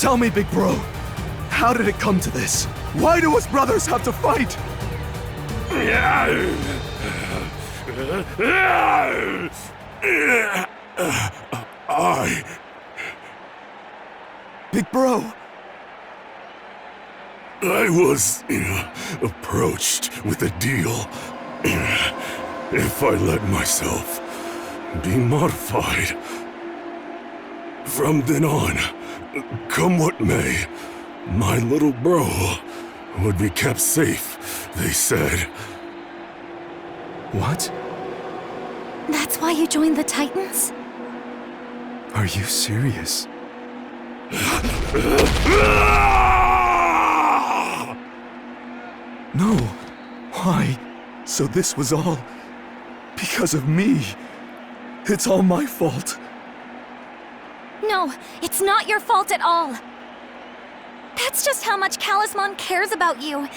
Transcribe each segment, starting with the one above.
Tell me, big bro, how did it come to this? Why do us brothers have to fight? Big bro! I was approached with a deal. If I let myself be modified. From then on, come what may, my little bro would be kept safe, they said. What? That's why you joined the Titans? Are you serious? No. Why? So this was all because of me. It's all my fault. No, it's not your fault at all. That's just how much Callismon cares about you.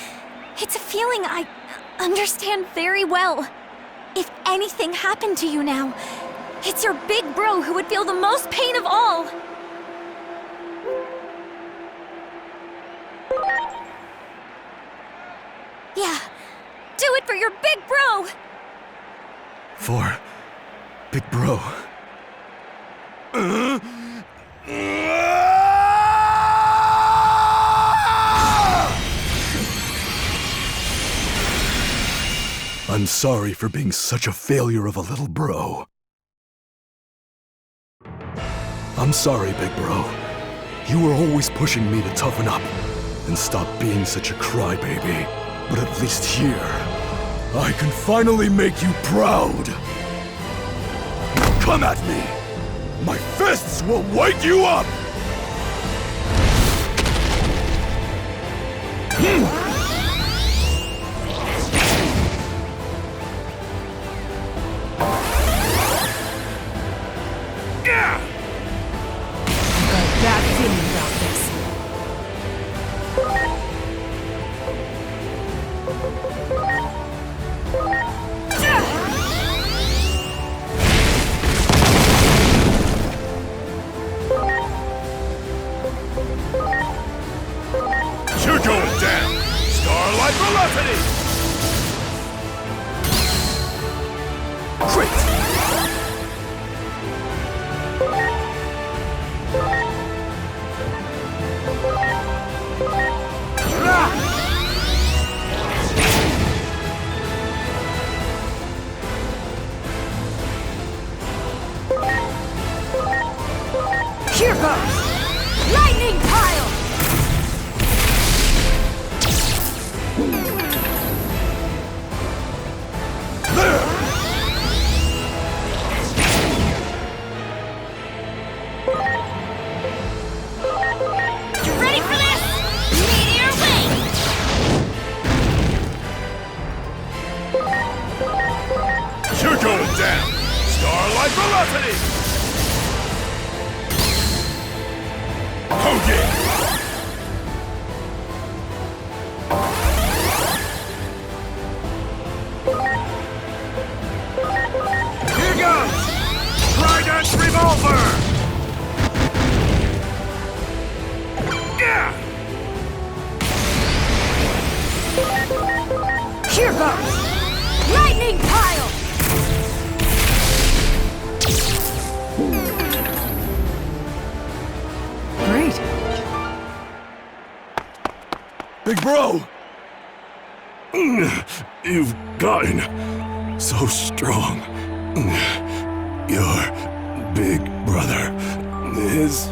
It's a feeling I understand very well. If anything happened to you now, it's your big bro who would feel the most pain of all. Yeah, do it for your big bro! For big bro. I'm sorry for being such a failure of a little bro. I'm sorry, big bro. You were always pushing me to toughen up and stop being such a crybaby. But at least here, I can finally make you proud. Come at me! My fists will wake you up! Bad feeling about this. You're going down! Starlight velocity! Great! Here goes! Lightning pile! You ready for this? Meteor wing! You're going down! Starlight velocity! Oh yeah! Here goes! Trident revolver! Yeah! Here goes! Lightning pile! Great. Big bro! You've gotten so strong. Your big brother is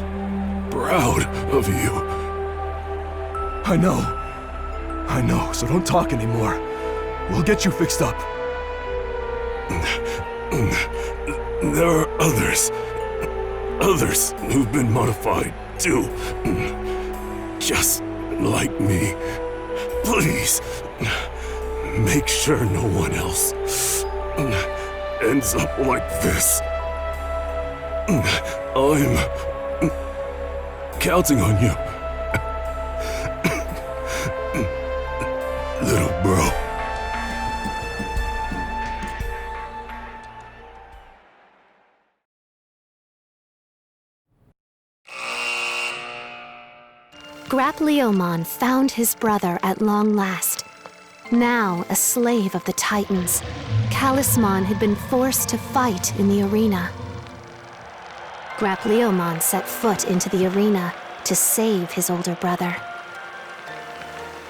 proud of you. I know, so don't talk anymore. We'll get you fixed up. There are others who've been modified too. Just like me. Please, make sure no one else ends up like this. I'm counting on you. Little bro. Aegiomon found his brother at long last. Now a slave of the Titans, Aegiomon had been forced to fight in the arena. Aegiomon set foot into the arena to save his older brother.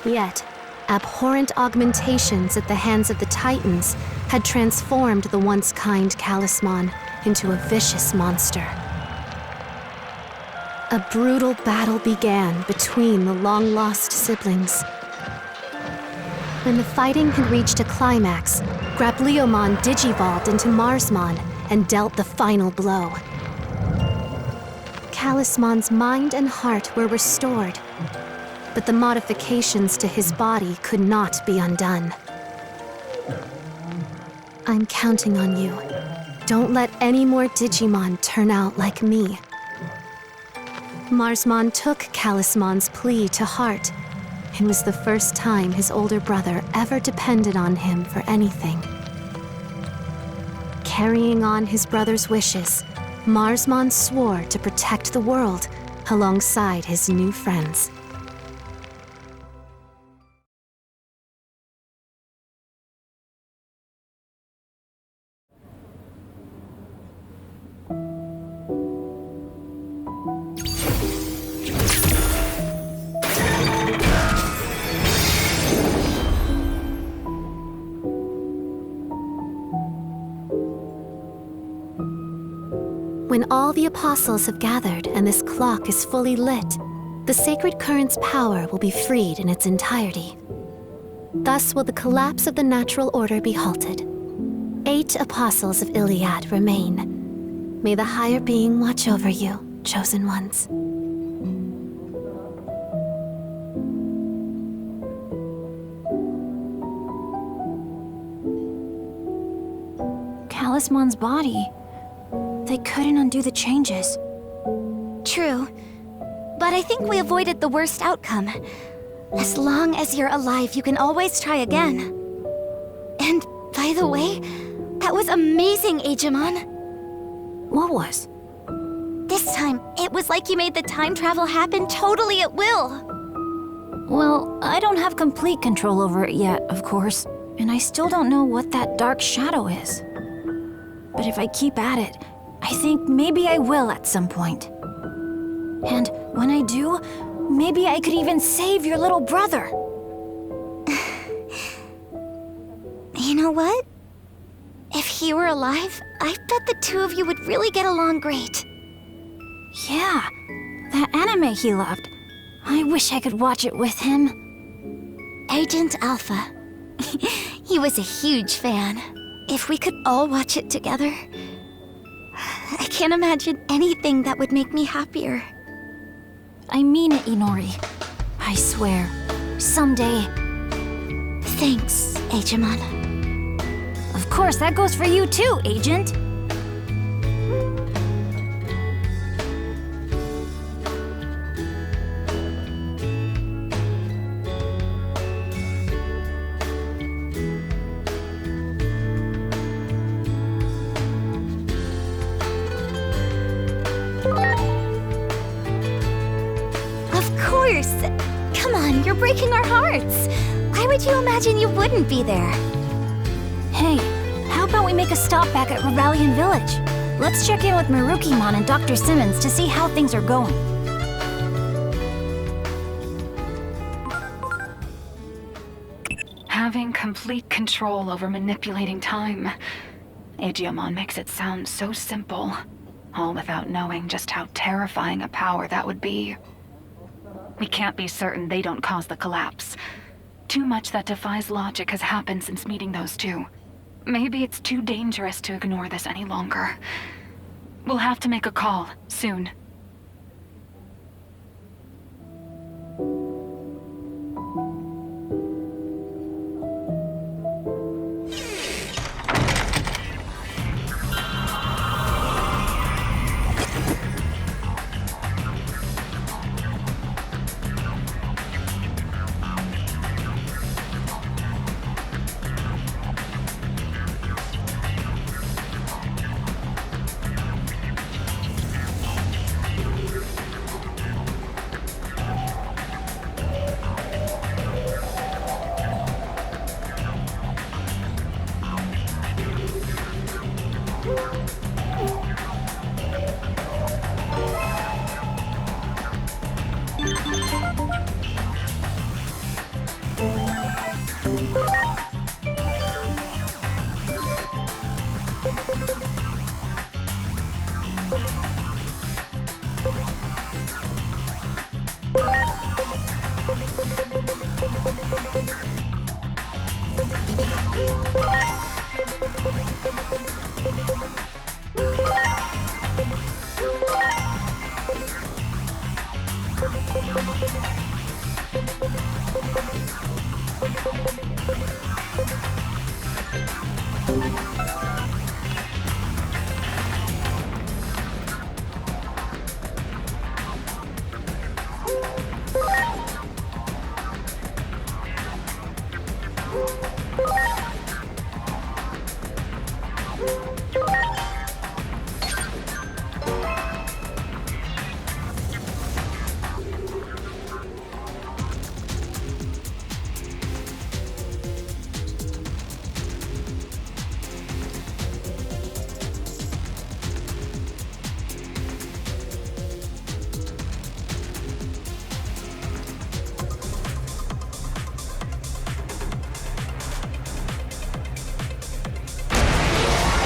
Yet, abhorrent augmentations at the hands of the Titans had transformed the once kind Aegiomon into a vicious monster. A brutal battle began between the long-lost siblings. When the fighting had reached a climax, Aegiomon digivolved into Marsmon and dealt the final blow. Aegiomon's mind and heart were restored, but the modifications to his body could not be undone. I'm counting on you. Don't let any more Digimon turn out like me. Marsmon took Aegiomon's plea to heart. It was the first time his older brother ever depended on him for anything. Carrying on his brother's wishes, Marsmon swore to protect the world alongside his new friends. When all the apostles have gathered and this clock is fully lit, the sacred current's power will be freed in its entirety. Thus will the collapse of the natural order be halted. 8 apostles of YEEAAAH remain. May the higher being watch over you, chosen ones. Aegiomon body. They couldn't undo the changes. True, but I think we avoided the worst outcome. As long as you're alive, you can always try again. And by the way, that was amazing, Aegiomon. What was? This time, it was like you made the time travel happen totally at will. Well, I don't have complete control over it yet, of course. And I still don't know what that dark shadow is. But if I keep at it, I think maybe I will at some point. And when I do, maybe I could even save your little brother. You know what? If he were alive, I bet the two of you would really get along great. Yeah, that anime he loved. I wish I could watch it with him. Agent Alpha. He was a huge fan. If we could all watch it together, I can't imagine anything that would make me happier. I mean it, Inori. I swear. Someday. Thanks, Aegiomon. Of course, that goes for you too, Agent. Come on, you're breaking our hearts. Why would you imagine you wouldn't be there? Hey, how about we make a stop back at Rebellion Village? Let's check in with Marukimon and Dr. Simmons to see how things are going. Having complete control over manipulating time. Aegiomon makes it sound so simple, all without knowing just how terrifying a power that would be. We can't be certain they don't cause the collapse. Too much that defies logic has happened since meeting those two. Maybe it's too dangerous to ignore this any longer. We'll have to make a call, soon.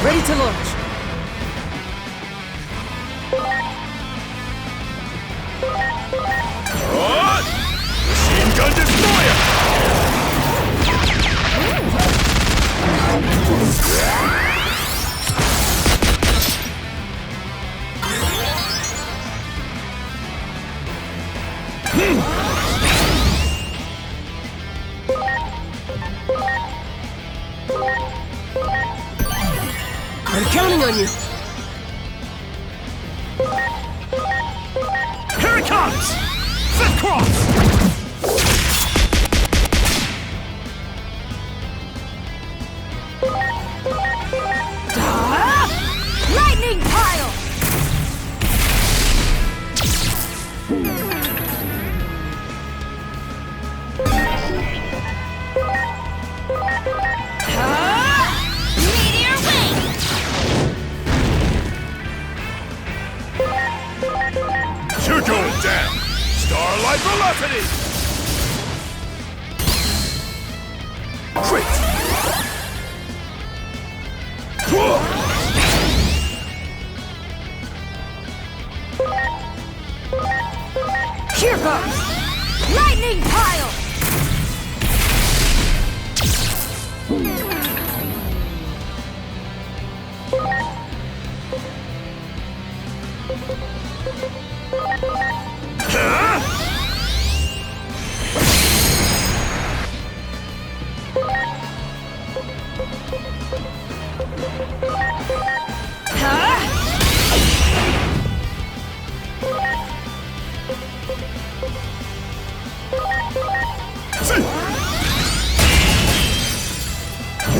Ready to launch. Machine gun destroyer! I'm counting on you. Here it comes! Fifth cross! Lightning pile! Meteor wing! You're going down! Starlight velocity! Great! Here goes! Lightning pile!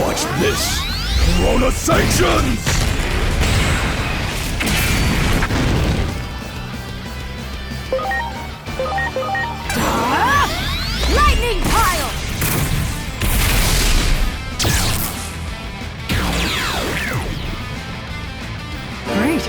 Watch this! Corona sanctions! Lightning pile! Great.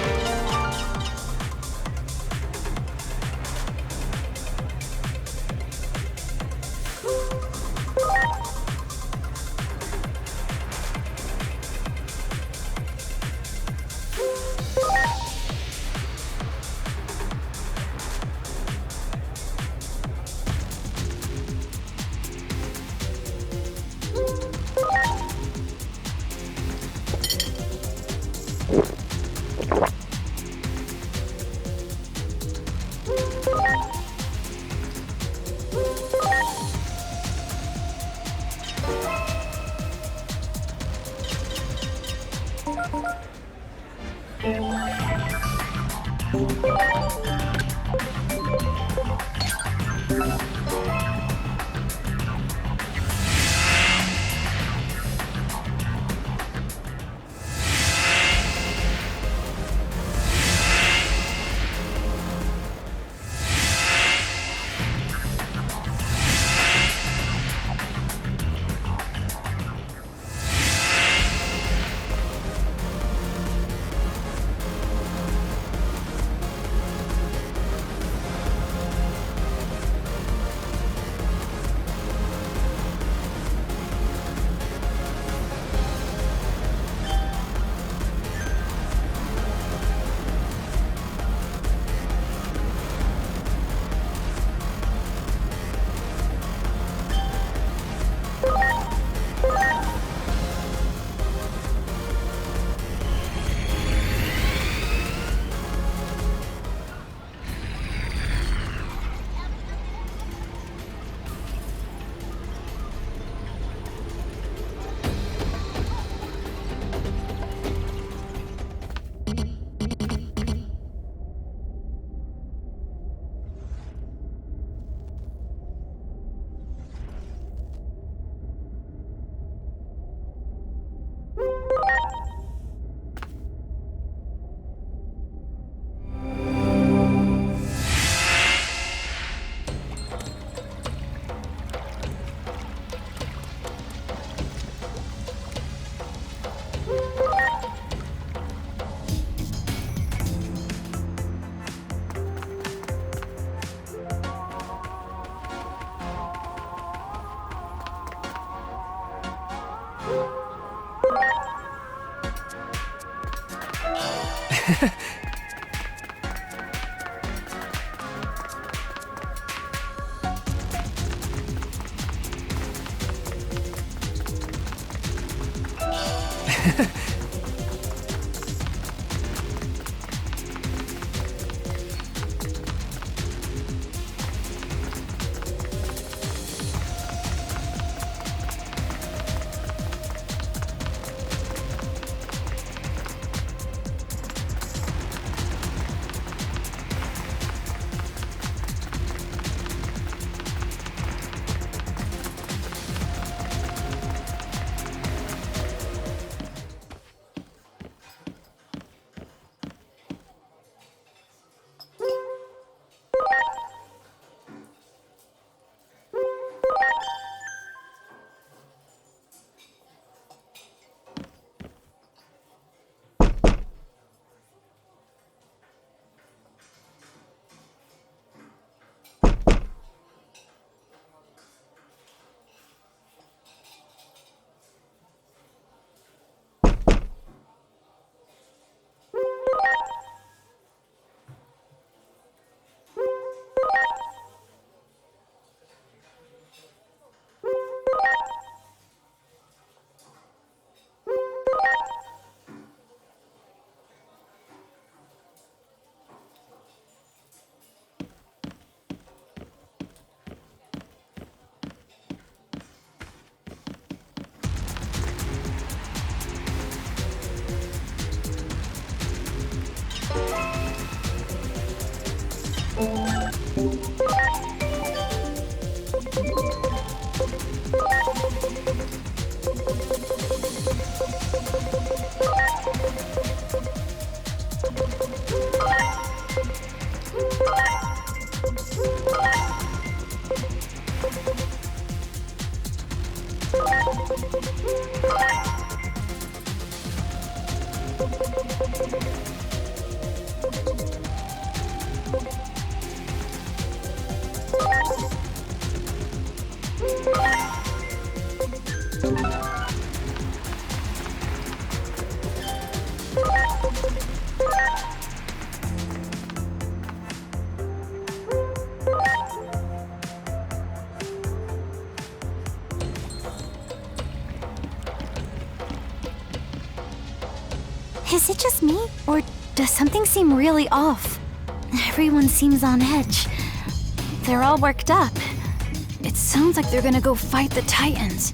Is it just me, or does something seem really off? Everyone seems on edge. They're all worked up. It sounds like they're gonna go fight the Titans.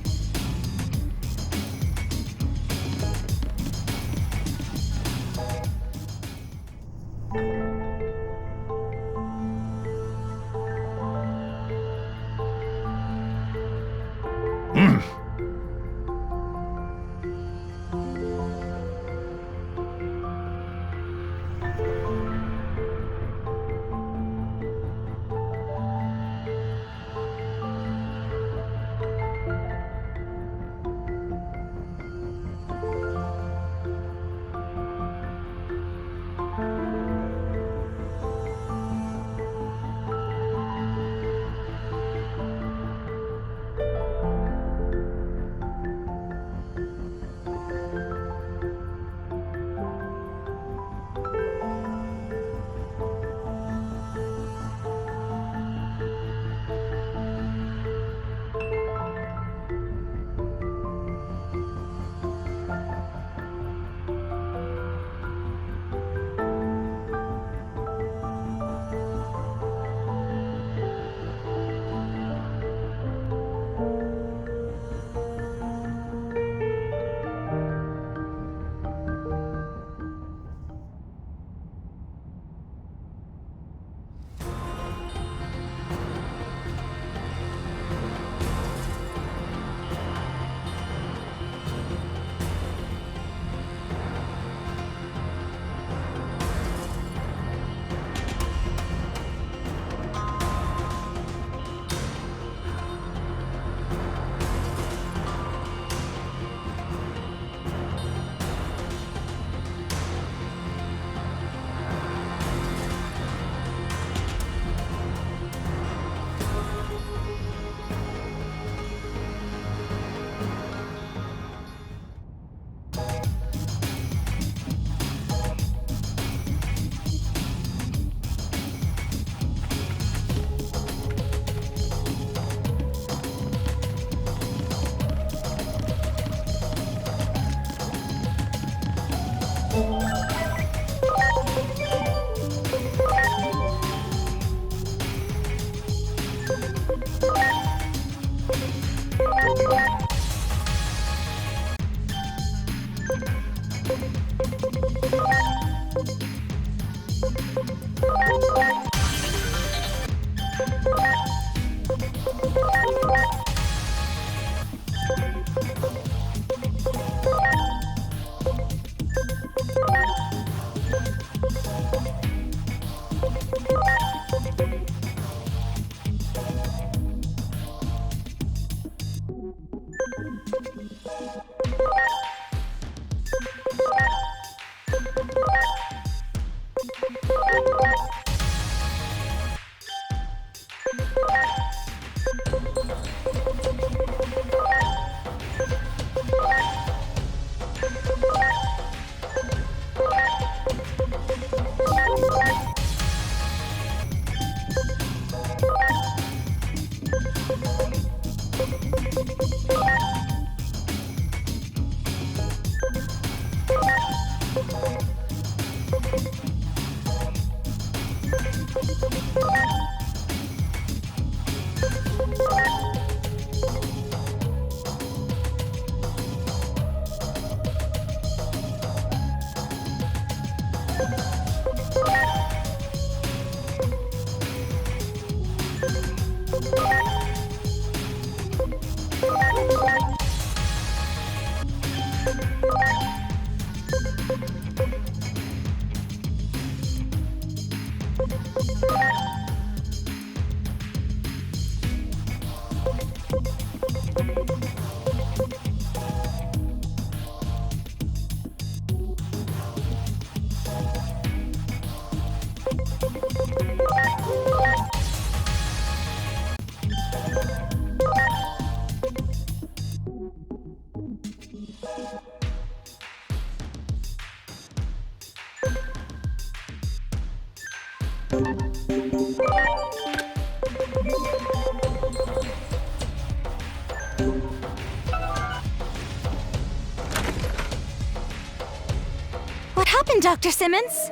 What happened, Dr. Simmons?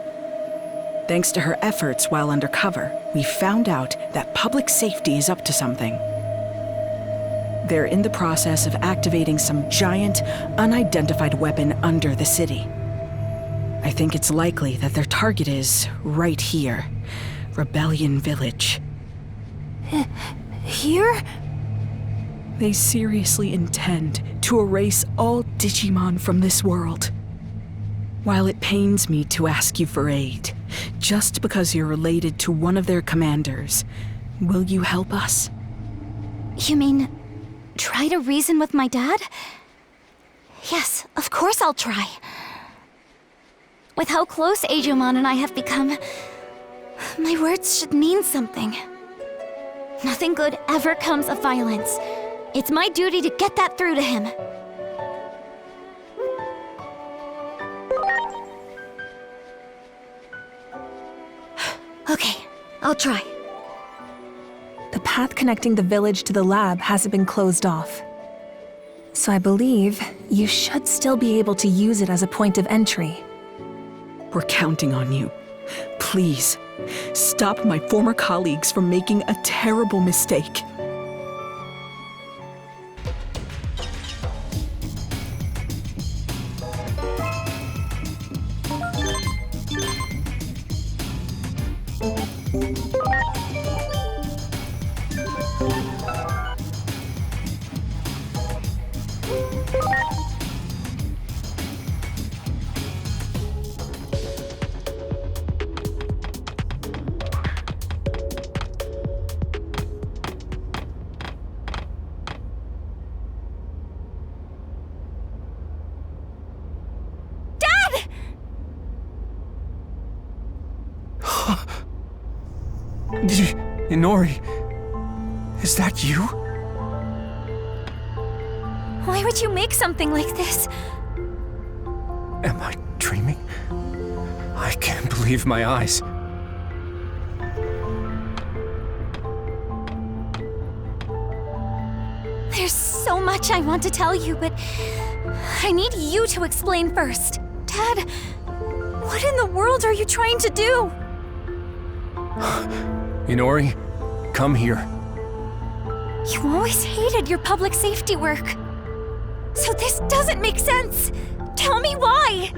Thanks to her efforts while undercover, we found out that public safety is up to something. They're in the process of activating some giant, unidentified weapon under the city. I think it's likely that their target is right here, Rebellion Village. Here? They seriously intend to erase all Digimon from this world. While it pains me to ask you for aid, just because you're related to one of their commanders, will you help us? You mean, try to reason with my dad? Yes, of course I'll try. With how close Aegiomon and I have become, my words should mean something. Nothing good ever comes of violence. It's my duty to get that through to him. Okay, I'll try. The path connecting the village to the lab hasn't been closed off. So I believe you should still be able to use it as a point of entry. We're counting on you. Please, stop my former colleagues from making a terrible mistake. Inori, is that you? Why would you make something like this? Am I dreaming? I can't believe my eyes. There's so much I want to tell you, but I need you to explain first. Dad, what in the world are you trying to do? Inori, come here. You always hated your public safety work. So this doesn't make sense. Tell me why.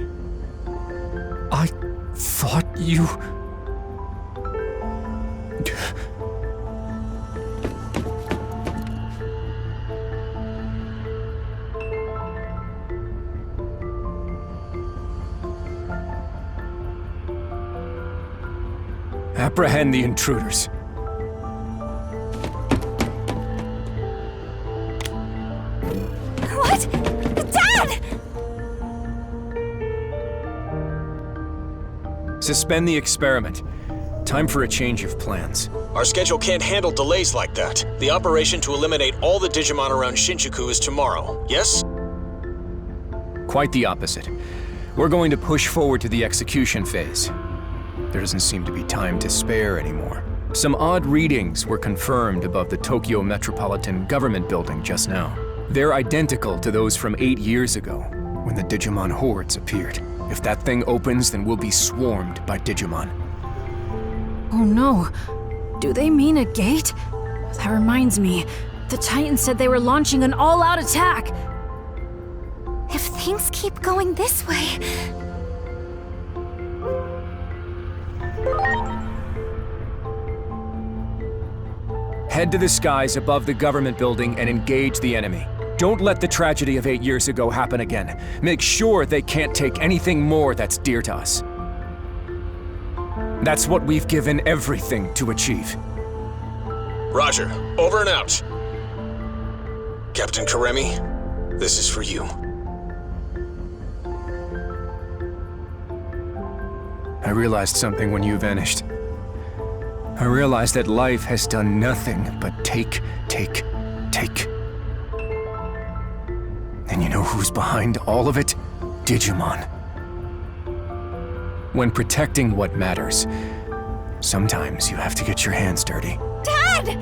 You... Apprehend the intruders. What? Dad! Suspend the experiment. Time for a change of plans. Our schedule can't handle delays like that. The operation to eliminate all the Digimon around Shinjuku is tomorrow, yes? Quite the opposite. We're going to push forward to the execution phase. There doesn't seem to be time to spare anymore. Some odd readings were confirmed above the Tokyo Metropolitan Government Building just now. They're identical to those from 8 years ago, when the Digimon hordes appeared. If that thing opens, then we'll be swarmed by Digimon. Oh no. Do they mean a gate? That reminds me. The Titans said they were launching an all-out attack. If things keep going this way... Head to the skies above the government building and engage the enemy. Don't let the tragedy of 8 years ago happen again. Make sure they can't take anything more that's dear to us. That's what we've given everything to achieve. Roger. Over and out. Captain Karemi, this is for you. I realized something when you vanished. I realized that life has done nothing but take. And you know who's behind all of it? Digimon. When protecting what matters, sometimes you have to get your hands dirty. Dad!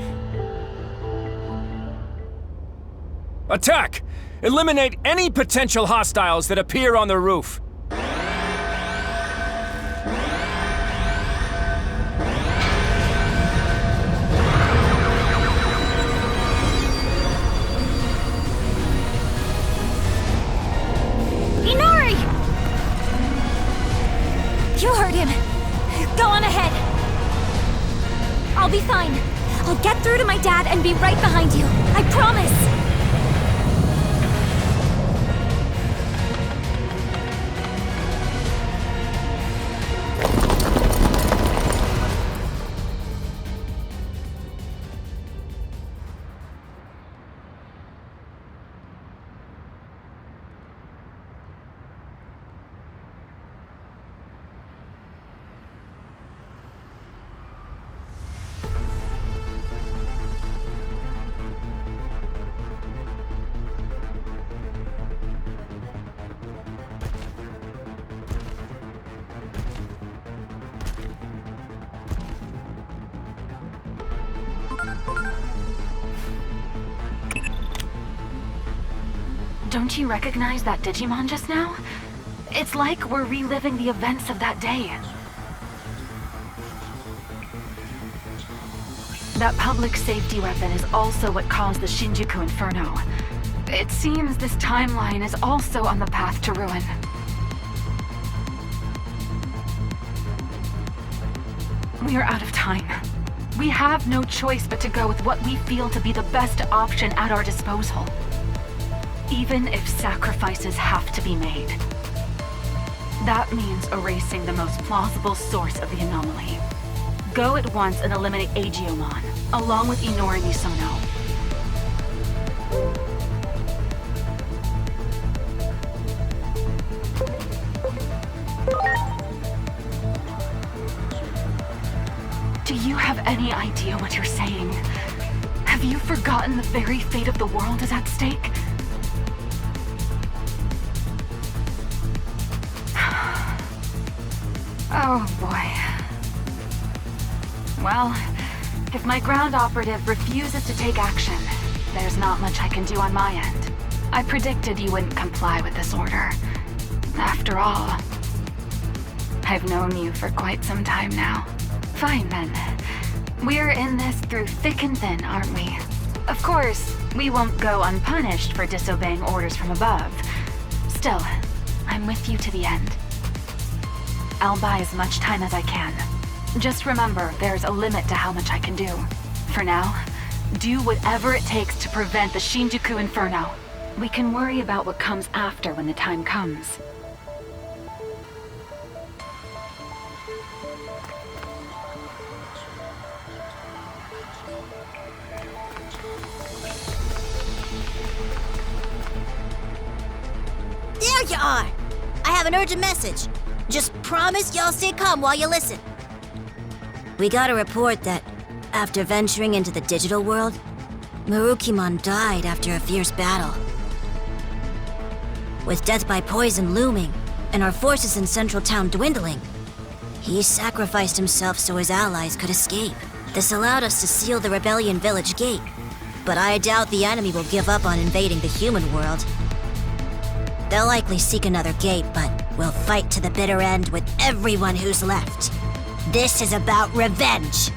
Attack! Eliminate any potential hostiles that appear on the roof. Inori! You heard him. Go on ahead. I'll be fine. I'll get through to my dad and be right behind you. I promise. Don't you recognize that Digimon just now? It's like we're reliving the events of that day. That public safety weapon is also what caused the Shinjuku Inferno. It seems this timeline is also on the path to ruin. We are out of time. We have no choice but to go with what we feel to be the best option at our disposal. Even if sacrifices have to be made. That means erasing the most plausible source of the anomaly. Go at once and eliminate Aegiomon, along with Inori Misono. Do you have any idea what you're saying? Have you forgotten the very fate of the world is at stake? Oh boy. Well, if my ground operative refuses to take action, there's not much I can do on my end. I predicted you wouldn't comply with this order. After all, I've known you for quite some time now. Fine then. We're in this through thick and thin, aren't we? Of course, we won't go unpunished for disobeying orders from above. Still, I'm with you to the end. I'll buy as much time as I can. Just remember, there's a limit to how much I can do. For now, do whatever it takes to prevent the Shinjuku Inferno. We can worry about what comes after when the time comes. There you are! I have an urgent message. Just promise y'all stay calm while you listen. We got a report that, after venturing into the digital world, Marukimon died after a fierce battle. With death by poison looming, and our forces in Central Town dwindling, he sacrificed himself so his allies could escape. This allowed us to seal the Rebellion Village gate, but I doubt the enemy will give up on invading the human world. They'll likely seek another gate, but we'll fight to the bitter end with everyone who's left. This is about revenge!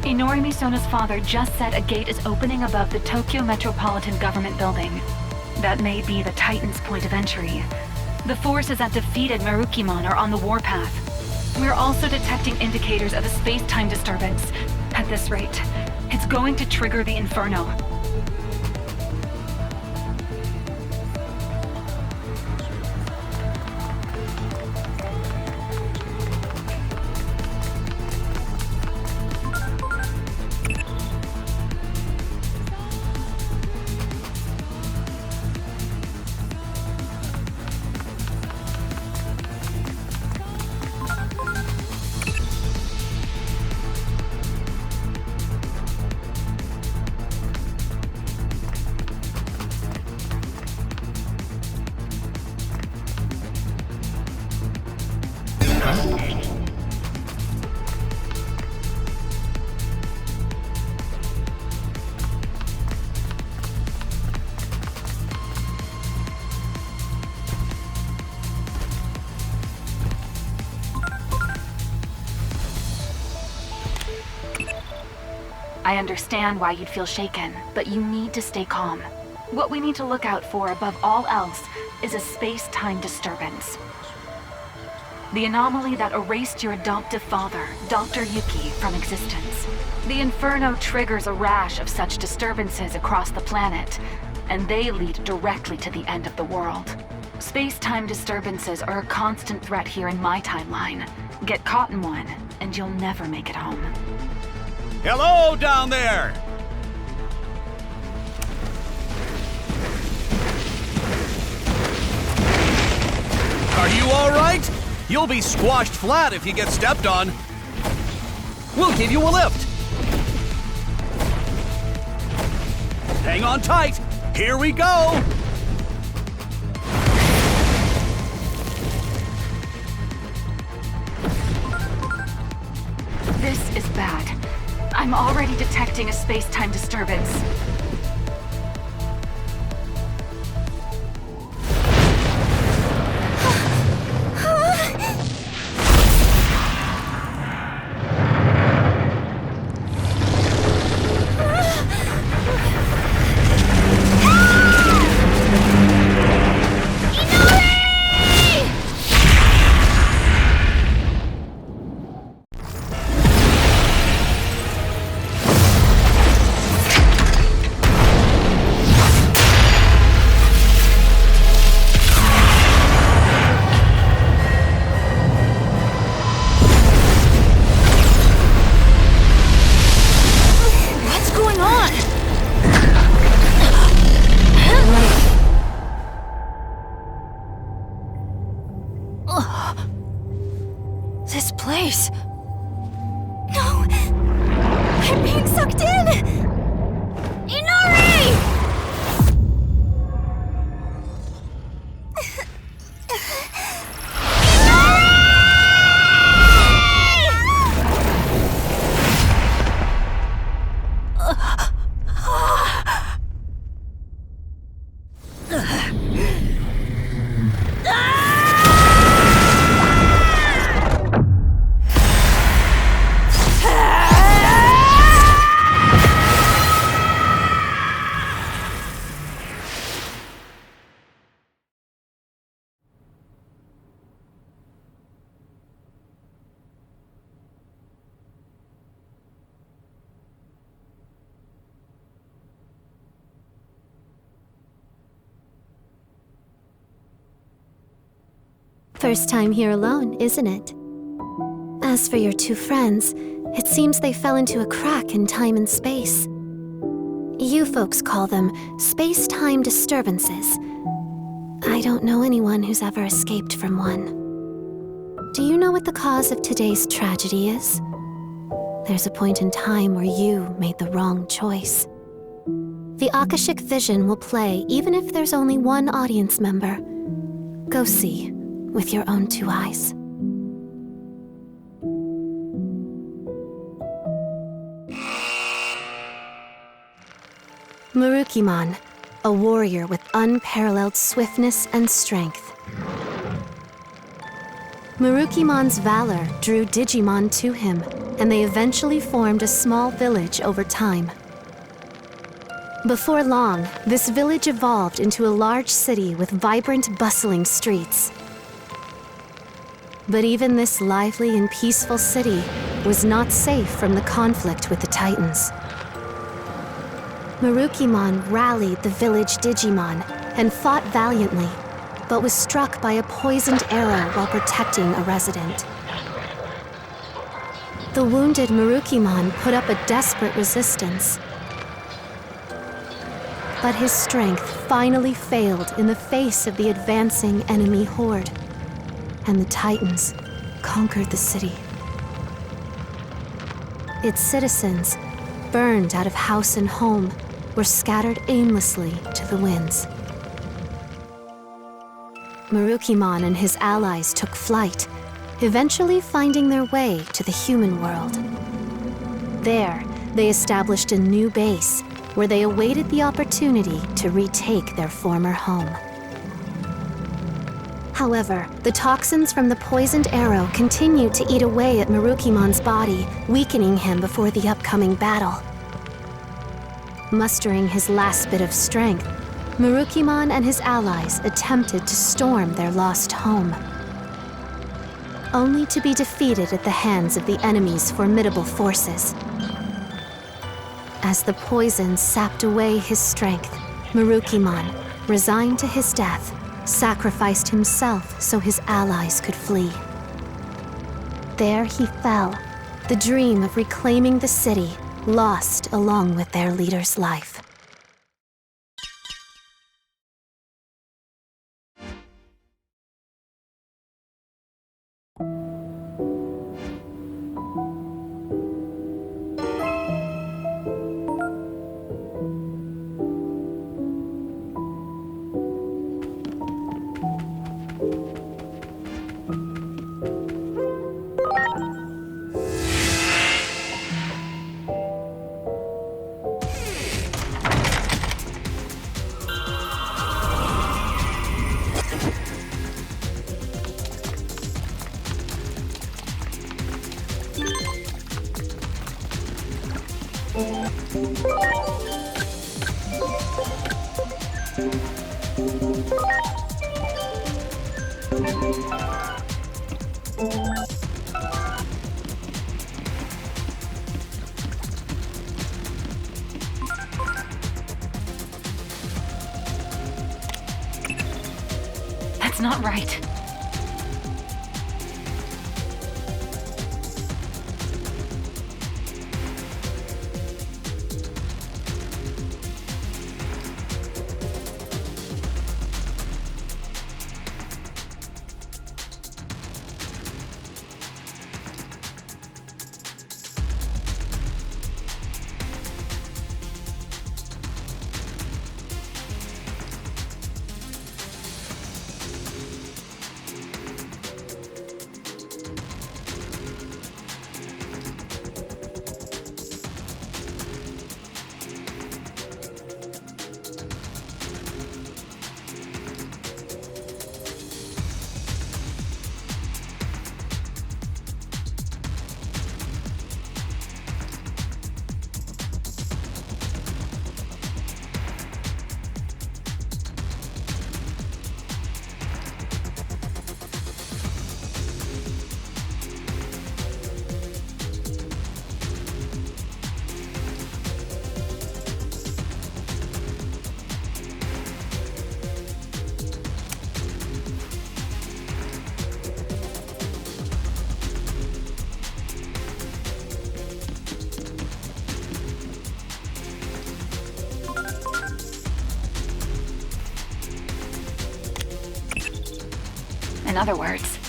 Inori Misona's father just said a gate is opening above the Tokyo Metropolitan Government Building. That may be the Titan's point of entry. The forces that defeated Marukimon are on the warpath. We're also detecting indicators of a space-time disturbance. At this rate, it's going to trigger the Inferno. I understand why you'd feel shaken, but you need to stay calm. What we need to look out for above all else is a space-time disturbance. The anomaly that erased your adoptive father, Dr. Yuki, from existence. The Inferno triggers a rash of such disturbances across the planet, and they lead directly to the end of the world. Space-time disturbances are a constant threat here in my timeline. Get caught in one, and you'll never make it home. Hello down there! Are you all right? You'll be squashed flat if you get stepped on. We'll give you a lift. Hang on tight. Here we go. This is bad. I'm already detecting a space-time disturbance. First time here alone, isn't it? As for your two friends, it seems they fell into a crack in time and space. You folks call them space-time disturbances. I don't know anyone who's ever escaped from one. Do you know what the cause of today's tragedy is? There's a point in time where you made the wrong choice. The Akashic Vision will play even if there's only one audience member. Go see with your own two eyes. Marukimon, a warrior with unparalleled swiftness and strength. Marukimon's valor drew Digimon to him, and they eventually formed a small village over time. Before long, this village evolved into a large city with vibrant, bustling streets. But even this lively and peaceful city was not safe from the conflict with the Titans. Marukimon rallied the village Digimon and fought valiantly, but was struck by a poisoned arrow while protecting a resident. The wounded Marukimon put up a desperate resistance. But his strength finally failed in the face of the advancing enemy horde, and the Titans conquered the city. Its citizens, burned out of house and home, were scattered aimlessly to the winds. Marukimon and his allies took flight, eventually finding their way to the human world. There, they established a new base, where they awaited the opportunity to retake their former home. However, the toxins from the poisoned arrow continued to eat away at Marukimon's body, weakening him before the upcoming battle. Mustering his last bit of strength, Marukimon and his allies attempted to storm their lost home, only to be defeated at the hands of the enemy's formidable forces. As the poison sapped away his strength, Marukimon, resigned to his death, sacrificed himself so his allies could flee. There he fell, the dream of reclaiming the city lost along with their leader's life. That's not right. in other words.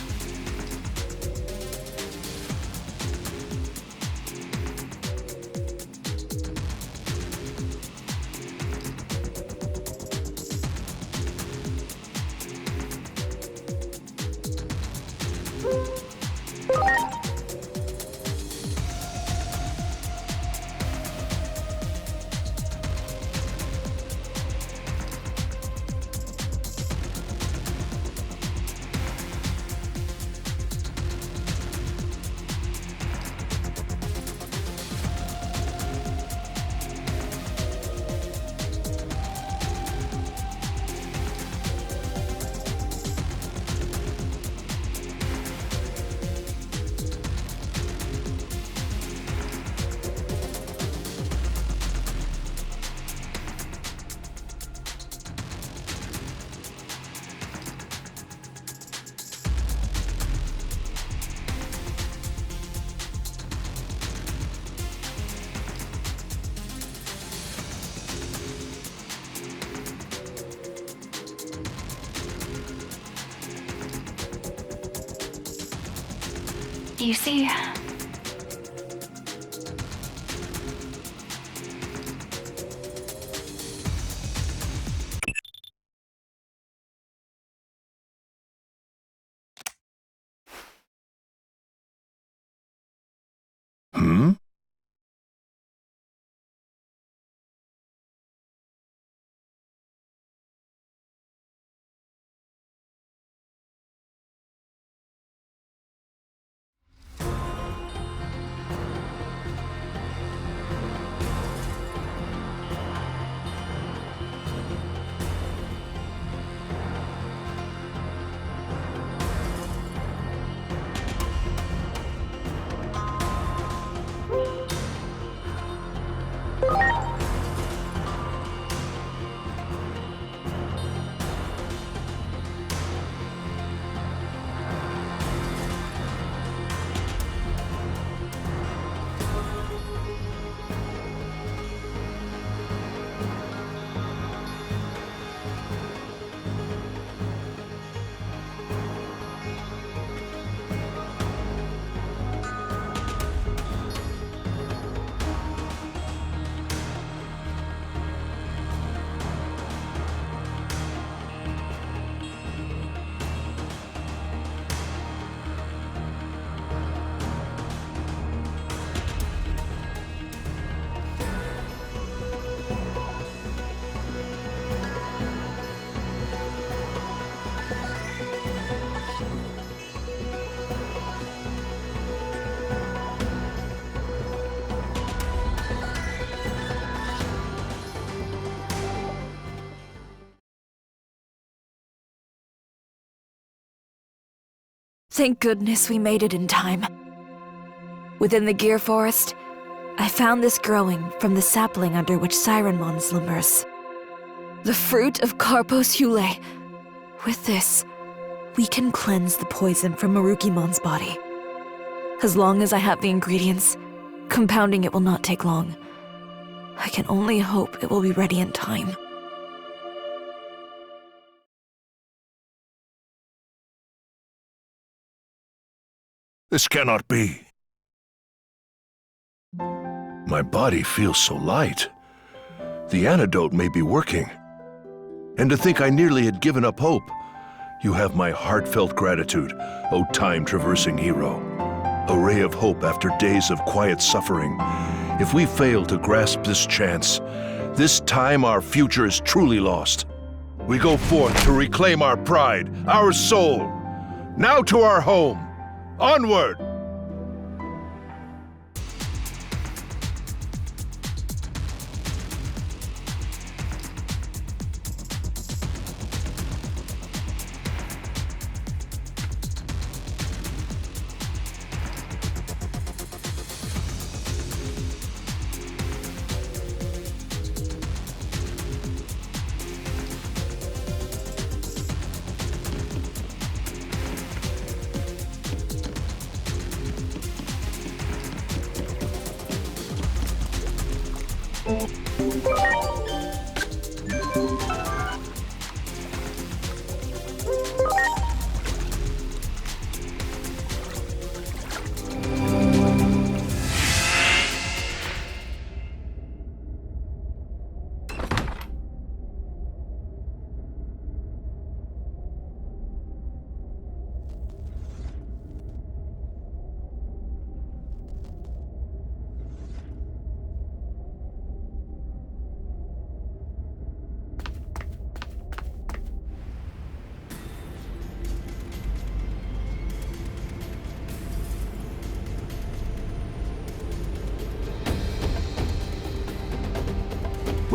You see, Hmm? Thank goodness we made it in time. Within the Gear Forest, I found this growing from the sapling under which Sirenmon slumbers. The fruit of Carpos Hule. With this, we can cleanse the poison from Marukimon's body. As long as I have the ingredients, compounding it will not take long. I can only hope it will be ready in time. This cannot be. My body feels so light. The antidote may be working. And to think I nearly had given up hope. You have my heartfelt gratitude, O time-traversing hero. A ray of hope after days of quiet suffering. If we fail to grasp this chance, this time our future is truly lost. We go forth to reclaim our pride, our soul. Now to our home. Onward!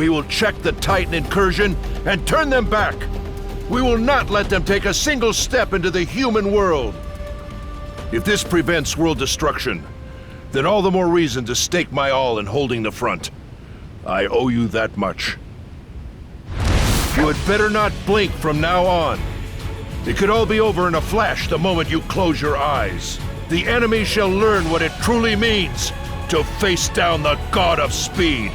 We will check the Titan incursion and turn them back. We will not let them take a single step into the human world. If this prevents world destruction, then all the more reason to stake my all in holding the front. I owe you that much. You had better not blink from now on. It could all be over in a flash the moment you close your eyes. The enemy shall learn what it truly means to face down the God of Speed.